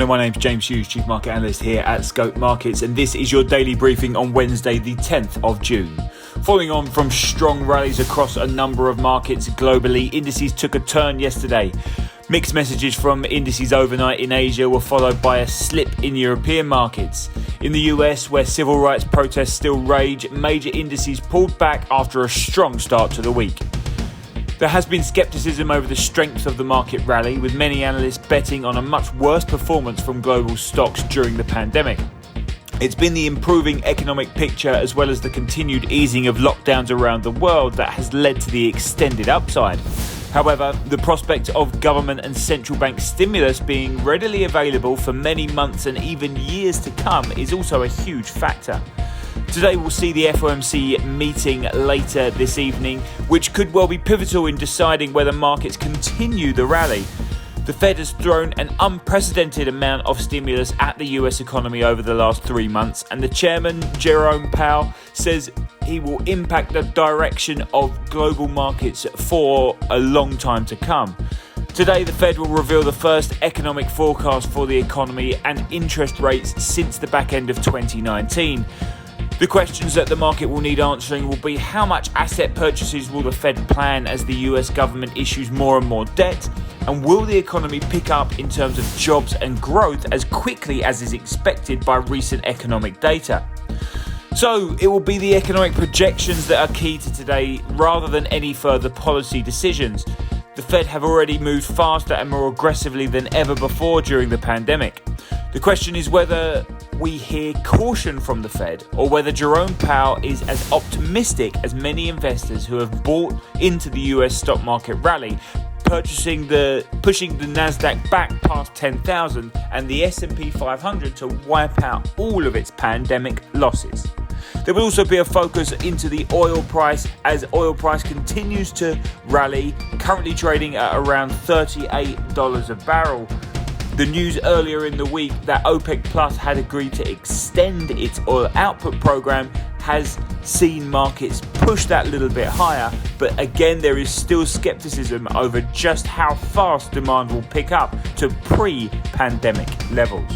Hello, my name's James Hughes, Chief Market Analyst here at Scope Markets, and this is your daily briefing on Wednesday, the 10th of June. Following on from strong rallies across a number of markets globally, indices took a turn yesterday. Mixed messages from indices overnight in Asia were followed by a slip in European markets. In the US, where civil rights protests still rage, major indices pulled back after a strong start to the week. There has been scepticism over the strength of the market rally, with many analysts betting on a much worse performance from global stocks during the pandemic. It's been the improving economic picture as well as the continued easing of lockdowns around the world that has led to the extended upside. However, the prospect of government and central bank stimulus being readily available for many months and even years to come is also a huge factor. Today we'll see the FOMC meeting later this evening, which could well be pivotal in deciding whether markets continue the rally. The Fed has thrown an unprecedented amount of stimulus at the US economy over the last 3 months, and the chairman, Jerome Powell, says he will impact the direction of global markets for a long time to come. Today, the Fed will reveal the first economic forecast for the economy and interest rates since the back end of 2019. The questions that the market will need answering will be: how much asset purchases will the Fed plan as the US government issues more and more debt? And will the economy pick up in terms of jobs and growth as quickly as is expected by recent economic data? So it will be the economic projections that are key to today rather than any further policy decisions. The Fed have already moved faster and more aggressively than ever before during the pandemic. The question is whether we hear caution from the Fed or whether Jerome Powell is as optimistic as many investors who have bought into the US stock market rally, pushing the Nasdaq back past 10,000 and the S&P 500 to wipe out all of its pandemic losses. There will also be a focus into the oil price as oil price continues to rally, currently trading at around $38 a barrel. The news earlier in the week that OPEC Plus had agreed to extend its oil output program has seen markets push that little bit higher, but again there is still skepticism over just how fast demand will pick up to pre-pandemic levels.